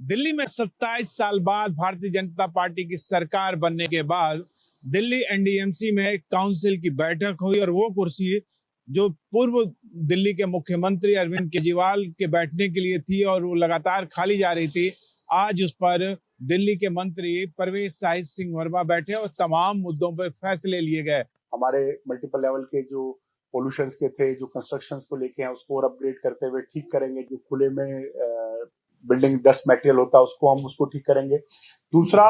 दिल्ली में 27 साल बाद भारतीय जनता पार्टी की सरकार बनने के बाद दिल्ली एनडीएमसी में काउंसिल की बैठक हुई और वो कुर्सी जो पूर्व दिल्ली के मुख्यमंत्री अरविंद केजरीवाल के बैठने के लिए थी और वो लगातार खाली जा रही थी, आज उस पर दिल्ली के मंत्री परवेज साहिब सिंह वर्मा बैठे और तमाम मुद्दों पर फैसले लिए गए। हमारे मल्टीपल लेवल के जो पोल्यूशंस के थे, जो कंस्ट्रक्शंस को लेके हैं, उसको और अपग्रेड करते हुए ठीक करेंगे। जो खुले में बिल्डिंग डस्ट मटेरियल होता है उसको ठीक करेंगे। दूसरा,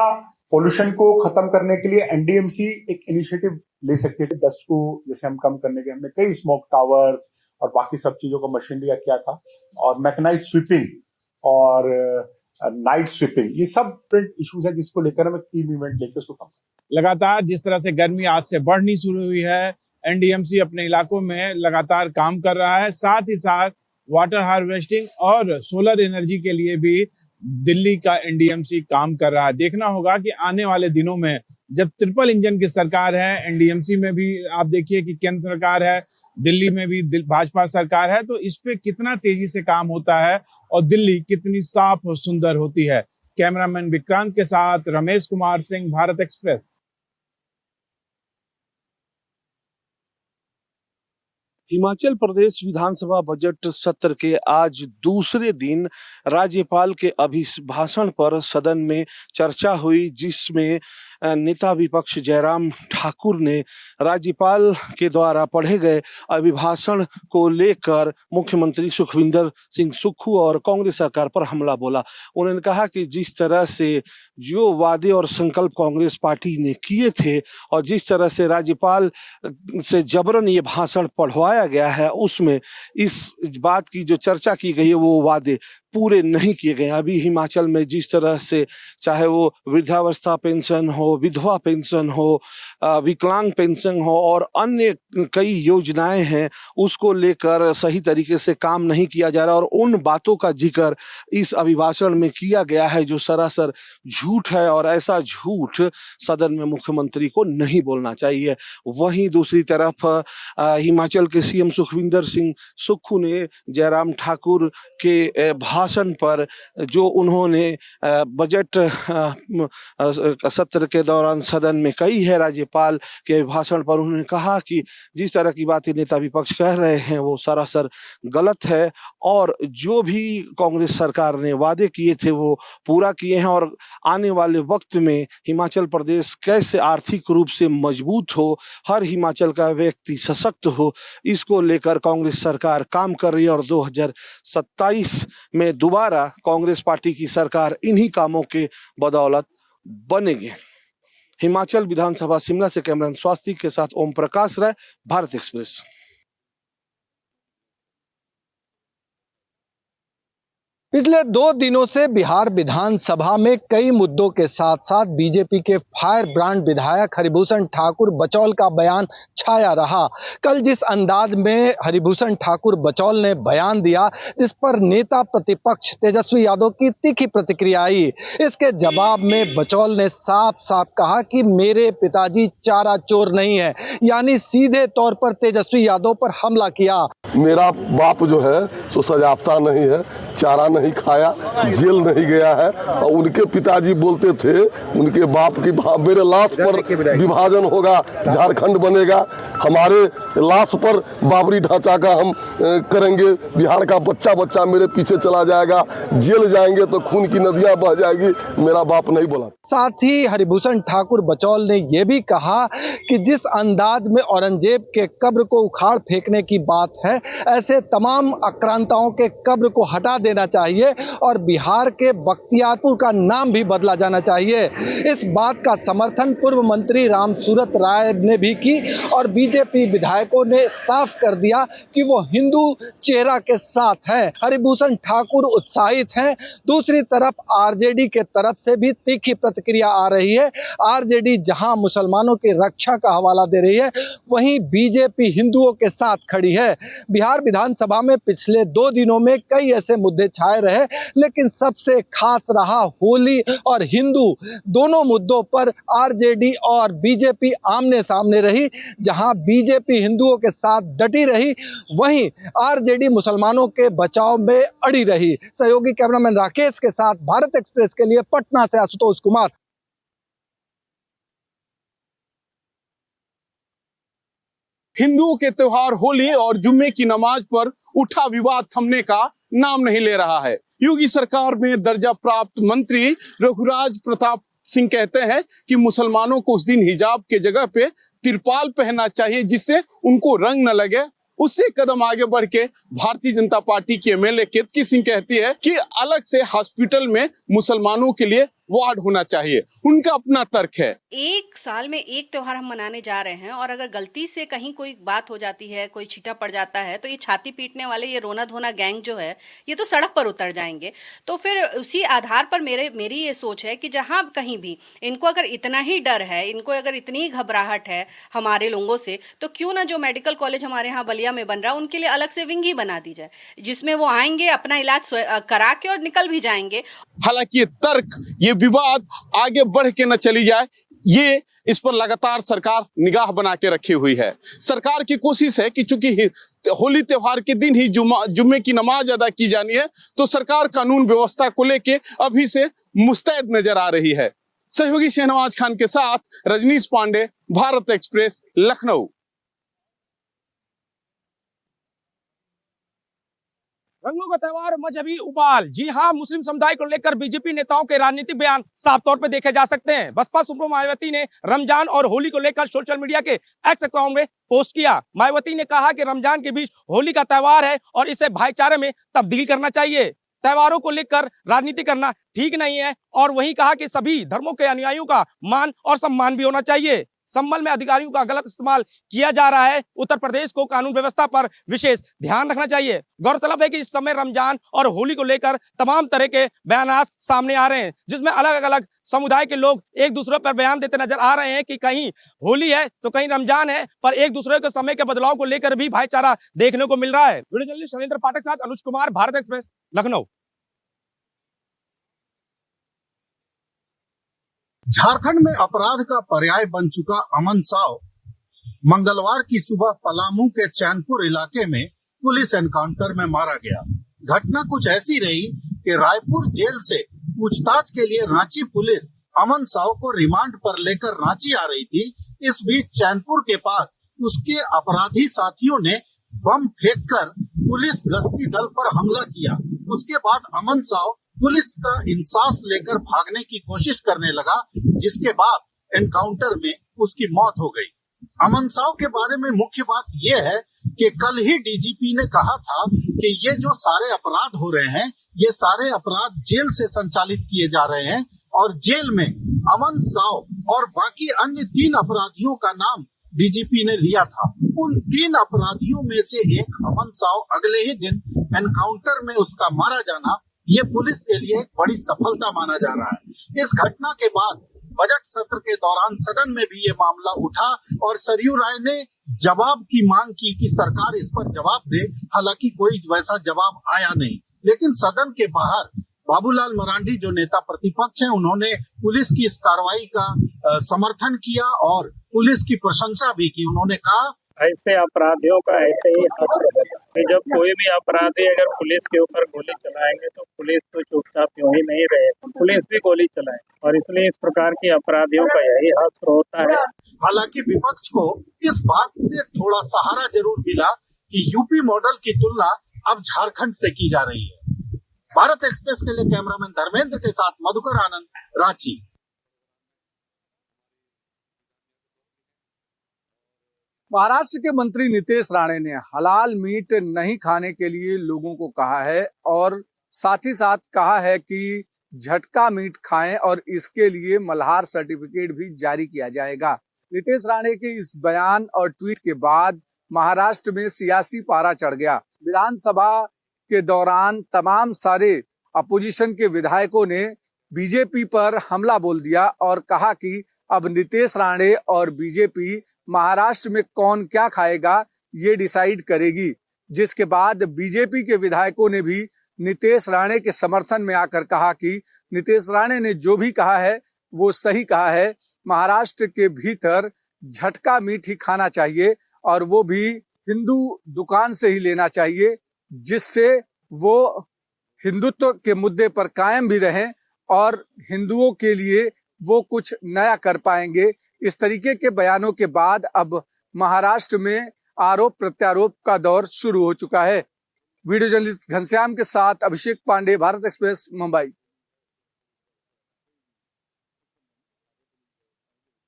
पोल्यूशन को खत्म करने के लिए एनडीएमसी एक इनिशिएटिव ले सकती है। डस्ट को जैसे हम कम करने के, हमने कई स्मोक टावर्स और बाकी सब चीजों का मशीनरी किया था, और मैकेनाइज स्वीपिंग और नाइट स्वीपिंग, ये सब इश्यूज है जिसको लेकर हम एक टीम इवेंट लेकर उसको कम। लगातार जिस तरह से गर्मी आज से बढ़नी शुरू हुई है, एनडीएमसी अपने इलाकों में लगातार काम कर रहा है। साथ ही साथ वाटर हार्वेस्टिंग और सोलर एनर्जी के लिए भी दिल्ली का एनडीएमसी काम कर रहा है। देखना होगा कि आने वाले दिनों में जब ट्रिपल इंजन की सरकार है, एनडीएमसी में भी आप देखिए कि केंद्र सरकार है, दिल्ली में भी भाजपा सरकार है, तो इस पे कितना तेजी से काम होता है और दिल्ली कितनी साफ और सुंदर होती है। कैमरामैन विक्रांत के साथ रमेश कुमार सिंह, भारत एक्सप्रेस। हिमाचल प्रदेश विधानसभा बजट सत्र के आज दूसरे दिन राज्यपाल के अभिभाषण पर सदन में चर्चा हुई, जिसमें नेता विपक्ष जयराम ठाकुर ने राज्यपाल के द्वारा पढ़े गए अभिभाषण को लेकर मुख्यमंत्री सुखविंदर सिंह सुक्खू और कांग्रेस सरकार पर हमला बोला। उन्होंने कहा कि जिस तरह से जो वादे और संकल्प कांग्रेस पार्टी ने किए थे और जिस तरह से राज्यपाल से जबरन ये भाषण पढ़वाया गया है, उसमें इस बात की जो चर्चा की गई है वो वादे पूरे नहीं किए गए। अभी हिमाचल में जिस तरह से चाहे वो वृद्धावस्था पेंशन हो, विधवा पेंशन हो, विकलांग पेंशन हो और अन्य कई योजनाएं हैं, उसको लेकर सही तरीके से काम नहीं किया जा रहा और उन बातों का जिक्र इस अभिभाषण में किया गया है जो सरासर झूठ है, और ऐसा झूठ सदन में मुख्यमंत्री को नहीं बोलना चाहिए। वहीं दूसरी तरफ हिमाचल के सीएम सुखविंदर सिंह सुक्खू ने जयराम ठाकुर के भाषण पर जो उन्होंने बजट सत्र के दौरान सदन में कही है राज्यपाल के भाषण पर, उन्होंने कहा कि जिस तरह की बातें नेता विपक्ष कह रहे हैं वो सरासर गलत है और जो भी कांग्रेस सरकार ने वादे किए थे वो पूरा किए हैं, और आने वाले वक्त में हिमाचल प्रदेश कैसे आर्थिक रूप से मजबूत हो, हर हिमाचल का व्यक्ति सशक्त हो, इसको लेकर कांग्रेस सरकार काम कर रही है और 2027 में दोबारा कांग्रेस पार्टी की सरकार इन्हीं कामों के बदौलत बनेगी। हिमाचल विधानसभा शिमला से कैमरामैन स्वास्तिक के साथ ओम प्रकाश राय, भारत एक्सप्रेस। पिछले 2 दिनों से बिहार विधानसभा में कई मुद्दों के साथ साथ बीजेपी के फायर ब्रांड विधायक हरिभूषण ठाकुर बचौल का बयान छाया रहा। कल जिस अंदाज में हरिभूषण ठाकुर बचौल ने बयान दिया, जिस पर नेता प्रतिपक्ष तेजस्वी यादव की तीखी प्रतिक्रिया आई, इसके जवाब में बचौल ने साफ साफ कहा कि मेरे पिताजी चारा चोर नहीं है, यानी सीधे तौर पर तेजस्वी यादव पर हमला किया। मेरा बाप जो है सो सजाफ्ता नहीं है, चारा नहीं खाया, जेल नहीं गया है, और उनके पिताजी बोलते थे उनके बाप की मेरे लाश पर विभाजन होगा, झारखंड बनेगा, हमारे लाश पर बाबरी ढांचा का हम करेंगे, बिहार का बच्चा बच्चा मेरे पीछे चला जाएगा, जेल जाएंगे तो खून की नदियां बह जाएगी। मेरा बाप नहीं बोला। साथ ही हरिभूषण ठाकुर बचौल ने यह भी कहा कि जिस अंदाज में औरंगजेब के कब्र को उखाड़ फेंकने की बात है, ऐसे तमाम आक्रांताओं के कब्र को हटा देना चाहिए और बिहार के बख्तियारपुर का नाम भी बदला जाना चाहिए। इस बात का समर्थन पूर्व मंत्री रामसूरत राय ने भी की और बीजेपी विधायकों ने साफ कर दिया कि वो हिंदू चेहरा के साथ हैं। हरिभूषण ठाकुर उत्साहित हैं। दूसरी तरफ आरजेडी के तरफ से भी तीखी प्रतिक्रिया आ रही है। आरजेडी जहां मुसलमानों की रक्षा का हवाला दे रही है, वहीं बीजेपी हिंदुओं के साथ खड़ी है। बिहार विधानसभा में पिछले 2 दिनों में कई ऐसे मुद्दे छाए रहे, लेकिन सबसे खास रहा होली और हिंदू दोनों मुद्दों पर आरजेडी और बीजेपी आमने सामने रही। जहां बीजेपी हिंदुओं के साथ डटी रही, वहीं आरजेडी मुसलमानों के बचाव में अड़ी रही। सहयोगी कैमरामैन राकेश के साथ भारत एक्सप्रेस के लिए पटना से आशुतोष कुमार। हिंदुओं के त्योहार होली और जुम्मे की नमाज पर उठा विवाद थमने का नाम नहीं ले रहा है। योगी सरकार में दर्जा प्राप्त मंत्री रघुराज प्रताप सिंह कहते हैं कि मुसलमानों को उस दिन हिजाब के जगह पे तिरपाल पहनना चाहिए जिससे उनको रंग न लगे। उससे कदम आगे बढ़ के भारतीय जनता पार्टी की एमएलए केतकी सिंह कहती है कि अलग से हॉस्पिटल में मुसलमानों के लिए वार्ड होना चाहिए। उनका अपना तर्क है। एक साल में एक त्योहार हम मनाने जा रहे हैं और अगर गलती से कहीं कोई बात हो जाती है, कोई छींटा पड़ जाता है, तो ये छाती पीटने वाले, ये रोना धोना गैंग जो है, ये तो सड़क पर उतर जाएंगे। तो फिर उसी आधार पर मेरी ये सोच है कि जहां कहीं भी इनको अगर इतना ही डर है, इनको अगर इतनी घबराहट है हमारे लोगों से, तो क्यों ना जो मेडिकल कॉलेज हमारे यहाँ बलिया में बन रहा है उनके लिए अलग से विंग ही बना दी जाए, जिसमें वो आएंगे, अपना इलाज करा के और निकल भी जाएंगे। हालांकि ये तर्क, ये विवाद आगे बढ़ के न चली जाए, ये इस पर लगातार सरकार निगाह बना के रखी हुई है। सरकार की कोशिश है कि चूंकि होली त्योहार के दिन ही जुम्मे की नमाज अदा की जानी है, तो सरकार कानून व्यवस्था को लेके अभी से मुस्तैद नजर आ रही है। सहयोगी शहनवाज खान के साथ रजनीश पांडे, भारत एक्सप्रेस, लखनऊ। रंगों का त्योहार, मजहबी उबाल। जी हां, मुस्लिम समुदाय को लेकर बीजेपी नेताओं के राजनीतिक बयान साफ तौर पर देखे जा सकते हैं। बसपा सुप्रीमो मायावती ने रमजान और होली को लेकर सोशल मीडिया के एक्स अकाउंट में पोस्ट किया। मायावती ने कहा कि रमजान के बीच होली का त्योहार है और इसे भाईचारे में तब्दील करना चाहिए। त्योहारों को लेकर राजनीति करना ठीक नहीं है और वहीं कहा कि सभी धर्मों के अनुयायियों का मान और सम्मान भी होना चाहिए। संभल में अधिकारियों का गलत इस्तेमाल किया जा रहा है। उत्तर प्रदेश को कानून व्यवस्था पर विशेष ध्यान रखना चाहिए। गौरतलब है कि इस समय रमजान और होली को लेकर तमाम तरह के बयान सामने आ रहे हैं, जिसमें अलग अलग समुदाय के लोग एक दूसरे पर बयान देते नजर आ रहे हैं कि कहीं होली है तो कहीं रमजान है, पर एक दूसरे के समय के बदलाव को लेकर भी भाईचारा देखने को मिल रहा है। वीडियो जर्नलिस्ट शैलेंद्र पाठक के साथ अनुज कुमार, भारत एक्सप्रेस, लखनऊ। झारखंड में अपराध का पर्याय बन चुका अमन साव मंगलवार की सुबह पलामू के चैनपुर इलाके में पुलिस एनकाउंटर में मारा गया। घटना कुछ ऐसी रही कि रायपुर जेल से पूछताछ के लिए रांची पुलिस अमन साव को रिमांड पर लेकर रांची आ रही थी। इस बीच चैनपुर के पास उसके अपराधी साथियों ने बम फेंककर पुलिस गश्ती दल पर हमला किया। उसके बाद अमन साव पुलिस का इंसास लेकर भागने की कोशिश करने लगा, जिसके बाद एनकाउंटर में उसकी मौत हो गई। अमन साव के बारे में मुख्य बात यह है कि कल ही डीजीपी ने कहा था कि ये जो सारे अपराध हो रहे हैं, ये सारे अपराध जेल से संचालित किए जा रहे हैं और जेल में अमन साव और बाकी अन्य 3 अपराधियों का नाम डीजीपी ने लिया था। उन 3 अपराधियों में से एक अमन साव अगले ही दिन एनकाउंटर में उसका मारा जाना, ये पुलिस के लिए एक बड़ी सफलता माना जा रहा है। इस घटना के बाद बजट सत्र के दौरान सदन में भी ये मामला उठा और सरयू राय ने जवाब की मांग की कि सरकार इस पर जवाब दे। हालांकि कोई वैसा जवाब आया नहीं, लेकिन सदन के बाहर बाबूलाल मरांडी जो नेता प्रतिपक्ष हैं, उन्होंने पुलिस की इस कार्रवाई का समर्थन किया और पुलिस की प्रशंसा भी की। उन्होंने कहा, ऐसे अपराधियों का ऐसे ही हश्र है कि जब कोई भी अपराधी अगर पुलिस के ऊपर गोली चलाएंगे तो पुलिस तो चुपचाप यूं ही नहीं रहे, पुलिस भी गोली चलाए और इसलिए इस प्रकार के अपराधियों का यही हश्र होता है। हालांकि विपक्ष को इस बात से थोड़ा सहारा जरूर मिला कि यूपी मॉडल की तुलना अब झारखंड से की जा रही है। भारत एक्सप्रेस के लिए कैमरामैन धर्मेंद्र के साथ मधुकर आनंद, रांची। महाराष्ट्र के मंत्री नीतीश राणे ने हलाल मीट नहीं खाने के लिए लोगों को कहा है और साथ ही साथ कहा है कि झटका मीट खाएं और इसके लिए मल्हार सर्टिफिकेट भी जारी किया जाएगा। नीतीश राणे के इस बयान और ट्वीट के बाद महाराष्ट्र में सियासी पारा चढ़ गया। विधानसभा के दौरान तमाम सारे अपोजिशन के विधायकों ने बीजेपी पर हमला बोल दिया और कहा कि अब नीतीश राणे और बीजेपी महाराष्ट्र में कौन क्या खाएगा ये डिसाइड करेगी, जिसके बाद बीजेपी के विधायकों ने भी नीतीश राणे के समर्थन में आकर कहा कि नीतीश राणे ने जो भी कहा है वो सही कहा है। महाराष्ट्र के भीतर झटका मीट ही खाना चाहिए और वो भी हिंदू दुकान से ही लेना चाहिए, जिससे वो हिंदुत्व के मुद्दे पर कायम भी रहें और हिंदुओं के लिए वो कुछ नया कर पाएंगे। इस तरीके के बयानों के बाद अब महाराष्ट्र में आरोप प्रत्यारोप का दौर शुरू हो चुका है। वीडियो जर्नलिस्ट घनश्याम के साथ अभिषेक पांडे, भारत एक्सप्रेस, मुंबई।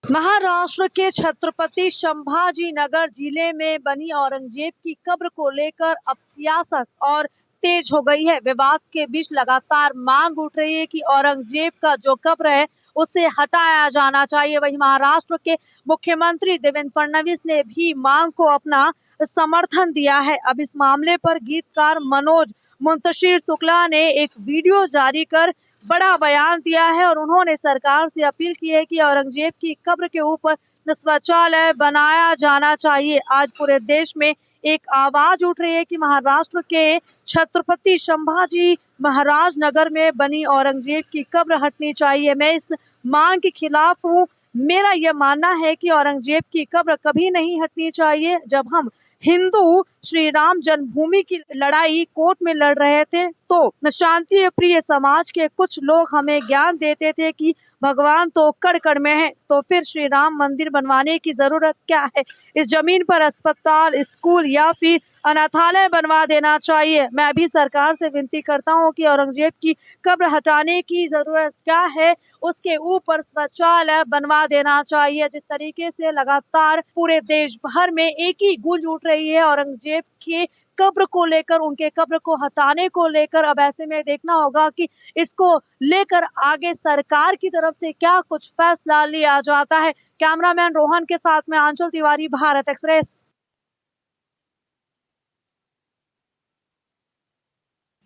महाराष्ट्र के छत्रपति संभाजी नगर जिले में बनी औरंगजेब की कब्र को लेकर अब सियासत और तेज हो गई है। विवाद के बीच लगातार मांग उठ रही है कि औरंगजेब का जो कब्र है उसे हटाया जाना चाहिए। वहीं महाराष्ट्र के मुख्यमंत्री देवेंद्र फडणवीस ने भी मांग को अपना समर्थन दिया है। अब इस मामले पर गीतकार मनोज मुंतशिर शुक्ला ने एक वीडियो जारी कर बड़ा बयान दिया है और उन्होंने सरकार से अपील की है कि औरंगजेब की कब्र के ऊपर शौचालय बनाया जाना चाहिए। आज पूरे देश में एक आवाज उठ रही है कि महाराष्ट्र के छत्रपति संभाजी महाराज नगर में बनी औरंगजेब की कब्र हटनी चाहिए। मैं इस मांग के खिलाफ हूँ। मेरा यह मानना है कि औरंगजेब की कब्र कभी नहीं हटनी चाहिए। जब हम हिंदू श्री राम जन्मभूमि की लड़ाई कोर्ट में लड़ रहे थे तो शांति प्रिय समाज के कुछ लोग हमें ज्ञान देते थे कि भगवान तो कड़ कड़ में है, तो फिर श्री राम मंदिर बनवाने की जरूरत क्या है? इस जमीन पर अस्पताल, स्कूल या फिर अनाथालय बनवा देना चाहिए। मैं भी सरकार से विनती करता हूं कि औरंगजेब की कब्र हटाने की जरूरत क्या है, उसके ऊपर शौचालय बनवा देना चाहिए। जिस तरीके से लगातार पूरे देश भर में एक ही गूंज उठ रही है औरंगजेब के कब्र को लेकर, उनके कब्र को हटाने को लेकर, अब ऐसे में देखना होगा कि इसको लेकर आगे सरकार की तरफ से क्या कुछ फैसला लिया जाता है। कैमरामैन रोहन के साथ में आंचल तिवारी, भारत एक्सप्रेस।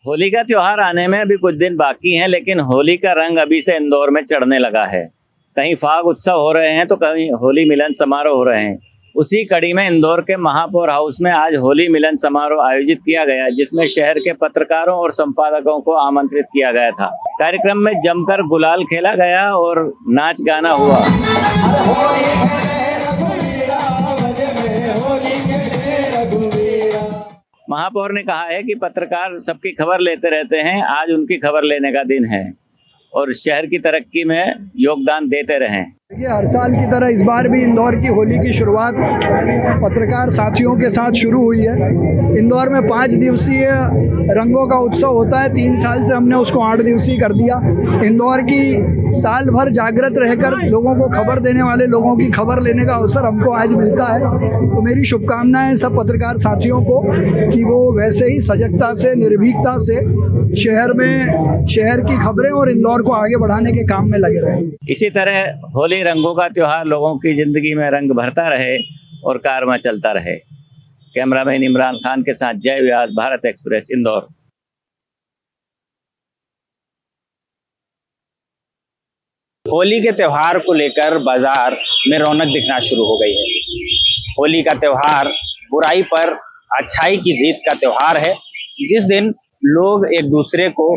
होली का त्योहार आने में अभी कुछ दिन बाकी हैं, लेकिन होली का रंग अभी से इंदौर में चढ़ने लगा है। कहीं फाग उत्सव हो रहे हैं तो कहीं होली मिलन समारोह हो रहे हैं। उसी कड़ी में इंदौर के महापौर हाउस में आज होली मिलन समारोह आयोजित किया गया, जिसमें शहर के पत्रकारों और संपादकों को आमंत्रित किया गया था। कार्यक्रम में जमकर गुलाल खेला गया और नाच गाना हुआ। महापौर ने कहा है कि पत्रकार सबकी खबर लेते रहते हैं, आज उनकी खबर लेने का दिन है और शहर की तरक्की में योगदान देते रहें। देखिए, हर साल की तरह इस बार भी इंदौर की होली की शुरुआत पत्रकार साथियों के साथ शुरू हुई है। इंदौर में 5 दिवसीय रंगों का उत्सव होता है। 3 साल से हमने उसको 8 दिवसीय कर दिया। इंदौर की साल भर जागृत रहकर लोगों को खबर देने वाले लोगों की खबर लेने का अवसर हमको आज मिलता है। तो मेरी शुभकामनाएं सब पत्रकार साथियों को कि वो वैसे ही सजगता से, निर्भीकता से शहर की खबरें और इंदौर को आगे बढ़ाने के काम में लगे रहे। इसी तरह होली रंगों का त्योहार लोगों की जिंदगी में रंग भरता रहे और कारवां चलता रहे। कैमरामैन इमरान खान के साथ जय व्यास, भारत एक्सप्रेस, इंदौर। होली के त्योहार को लेकर बाजार में रौनक दिखना शुरू हो गई है। होली का त्योहार बुराई पर अच्छाई की जीत का त्योहार है, जिस दिन लोग एक दूसरे को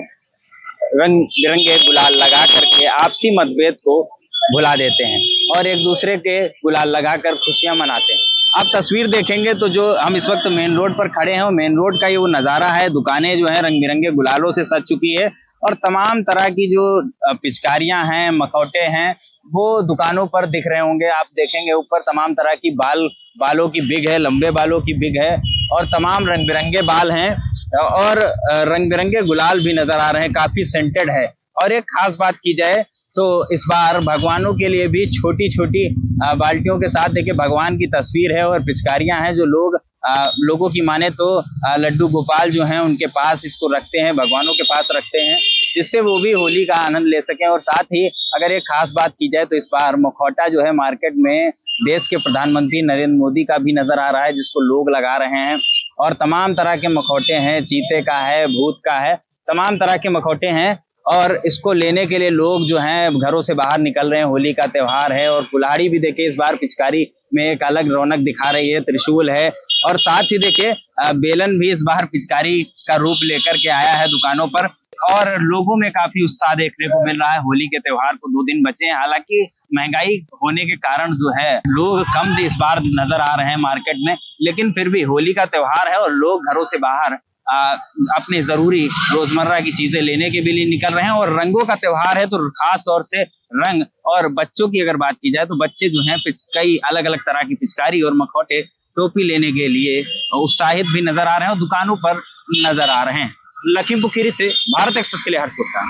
रंग बिरंगे गुलाल लगा करके आपसी मतभेद को भुला देते हैं और एक दूसरे के गुलाल लगाकर खुशियां मनाते हैं। आप तस्वीर देखेंगे तो जो हम इस वक्त मेन रोड पर खड़े हैं, वो मेन रोड का ये वो नज़ारा है। दुकानें जो है रंग बिरंगे गुलालों से सज चुकी है और तमाम तरह की जो पिचकारियां हैं, मखौटे हैं, वो दुकानों पर दिख रहे होंगे। आप देखेंगे ऊपर तमाम तरह की बालों की बिग है, लंबे बालों की बिग है और तमाम रंग बिरंगे बाल हैं और रंग बिरंगे गुलाल भी नजर आ रहे हैं, काफी सेंटेड है। और एक खास बात की जाए तो इस बार भगवानों के लिए भी छोटी छोटी बाल्टियों के साथ देखिए भगवान की तस्वीर है और पिचकारियां हैं जो लोगों की माने तो लड्डू गोपाल जो हैं उनके पास इसको रखते हैं, भगवानों के पास रखते हैं, जिससे वो भी होली का आनंद ले सकें। और साथ ही अगर एक खास बात की जाए तो इस बार मुखौटा जो है मार्केट में देश के प्रधानमंत्री नरेंद्र मोदी का भी नजर आ रहा है, जिसको लोग लगा रहे हैं और तमाम तरह के मखौटे हैं, चीते का है, भूत का है, तमाम तरह के मखौटे हैं और इसको लेने के लिए लोग जो हैं घरों से बाहर निकल रहे हैं। होली का त्योहार है और कुल्हाड़ी भी देखिए इस बार पिचकारी में एक अलग रौनक दिखा रही है, त्रिशूल है, और साथ ही देखिए बेलन भी इस बार पिचकारी का रूप लेकर के आया है दुकानों पर और लोगों में काफी उत्साह देखने को मिल रहा है। होली के त्योहार को 2 दिन बचे हैं, हालांकि महंगाई होने के कारण जो है लोग कम इस बार नजर आ रहे हैं मार्केट में, लेकिन फिर भी होली का त्योहार है और लोग घरों से बाहर अपने जरूरी रोजमर्रा की चीजें लेने के भी लिए निकल रहे हैं। और रंगों का त्योहार है तो खास तौर से रंग और बच्चों की अगर बात की जाए तो बच्चे जो हैं कई अलग अलग तरह की पिचकारी और मखौटे टोपी लेने के लिए उत्साहित भी नजर आ रहे हैं और दुकानों पर नजर आ रहे हैं। लखीमपुर खीरी से भारत एक्सप्रेस के लिए हर्ष गुप्ता।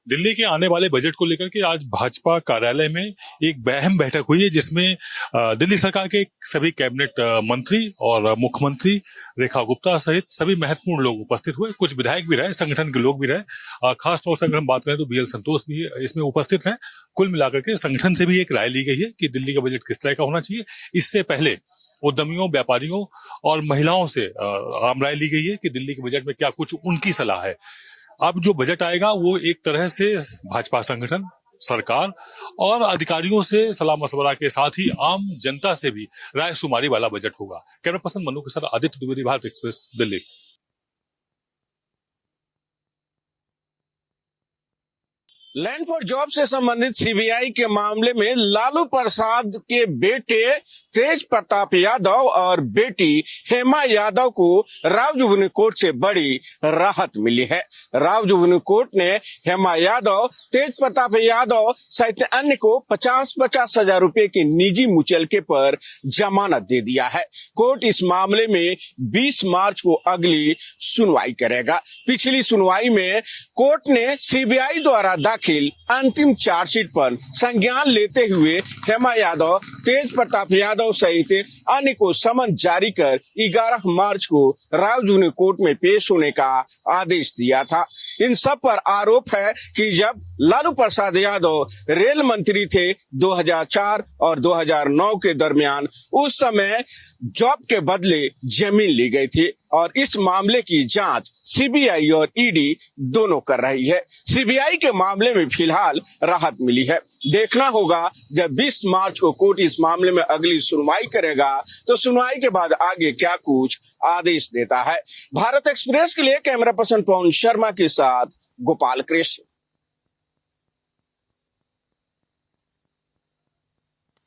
दिल्ली के आने वाले बजट को लेकर के आज भाजपा कार्यालय में एक अहम बैठक हुई है, जिसमें दिल्ली सरकार के सभी कैबिनेट मंत्री और मुख्यमंत्री रेखा गुप्ता सहित सभी महत्वपूर्ण लोग उपस्थित हुए। कुछ विधायक भी रहे, संगठन के लोग भी रहे। खास तौर से अगर हम बात करें तो बीएल संतोष भी इसमें उपस्थित हैं। कुल मिलाकर के संगठन से भी एक राय ली गई है कि दिल्ली का बजट किस तरह का होना चाहिए। इससे पहले उद्यमियों, व्यापारियों और महिलाओं से आम राय ली गई है कि दिल्ली के बजट में क्या कुछ उनकी सलाह है। अब जो बजट आएगा वो एक तरह से भाजपा संगठन, सरकार और अधिकारियों से सलाह मशवरा के साथ ही आम जनता से भी राय शुमारी वाला बजट होगा। कैमरा पर्सन मनु के साथ Aditya Dwivedi, Bharat express, Delhi. Land for job से संबंधित सीबीआई के मामले में लालू प्रसाद के बेटे तेज प्रताप यादव और बेटी हेमा यादव को रावजुबनी कोर्ट से बड़ी राहत मिली है। रावजुबनी कोर्ट ने हेमा यादव, तेज प्रताप यादव सहित अन्य को 50-50 हजार रुपए के निजी मुचलके पर जमानत दे दिया है। कोर्ट इस मामले में 20 मार्च को अगली सुनवाई करेगा। पिछली सुनवाई में कोर्ट ने सीबीआई द्वारा दाखिल अंतिम चार्जशीट पर संज्ञान लेते हुए हेमा यादव, तेज प्रताप यादव सहित अन्य को समन जारी कर 11 मार्च को रावजुबनी कोर्ट में पेश होने का आदेश दिया था। इन सब पर आरोप है कि जब लालू प्रसाद यादव रेल मंत्री थे 2004 और 2009 के दरमियान, उस समय जॉब के बदले जमीन ली गई थी और इस मामले की जांच सीबीआई और ईडी दोनों कर रही है। सीबीआई के मामले में फिलहाल राहत मिली है। देखना होगा जब 20 मार्च को कोर्ट इस मामले में अगली सुनवाई करेगा तो सुनवाई के बाद आगे क्या कुछ आदेश देता है। भारत एक्सप्रेस के लिए कैमरा पर्सन पवन शर्मा के साथ गोपाल कृष्ण।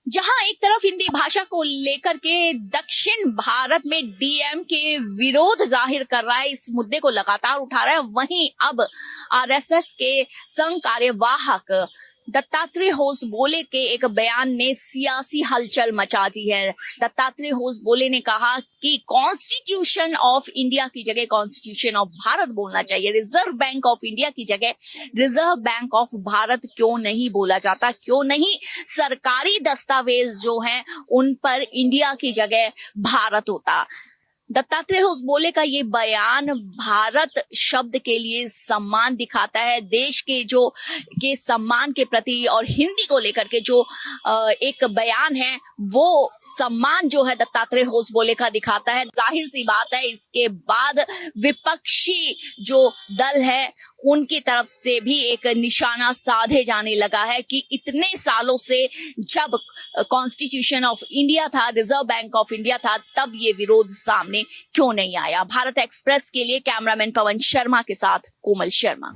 जहां एक तरफ हिंदी भाषा को लेकर के दक्षिण भारत में डीएम के विरोध जाहिर कर रहा है, इस मुद्दे को लगातार उठा रहा है, वहीं अब आरएसएस के संघ कार्यवाहक दत्तात्रेय होसबोले के एक बयान ने सियासी हलचल मचा दी है। दत्तात्रेय होसबोले ने कहा कि कॉन्स्टिट्यूशन ऑफ इंडिया की जगह कॉन्स्टिट्यूशन ऑफ भारत बोलना चाहिए। रिजर्व बैंक ऑफ इंडिया की जगह रिजर्व बैंक ऑफ भारत क्यों नहीं बोला जाता? क्यों नहीं सरकारी दस्तावेज जो हैं उन पर इंडिया की जगह भारत होता? दत्तात्रेय होसबोले का ये बयान भारत शब्द के लिए सम्मान दिखाता है, देश के सम्मान के प्रति, और हिंदी को लेकर के जो एक बयान है वो सम्मान जो है दत्तात्रेय होसबोले का दिखाता है। जाहिर सी बात है इसके बाद विपक्षी जो दल है उनकी तरफ से भी एक निशाना साधे जाने लगा है कि इतने सालों से जब कॉन्स्टिट्यूशन ऑफ इंडिया था, रिजर्व बैंक ऑफ इंडिया था, तब ये विरोध सामने क्यों नहीं आया। भारत एक्सप्रेस के लिए कैमरामैन पवन शर्मा के साथ कोमल शर्मा।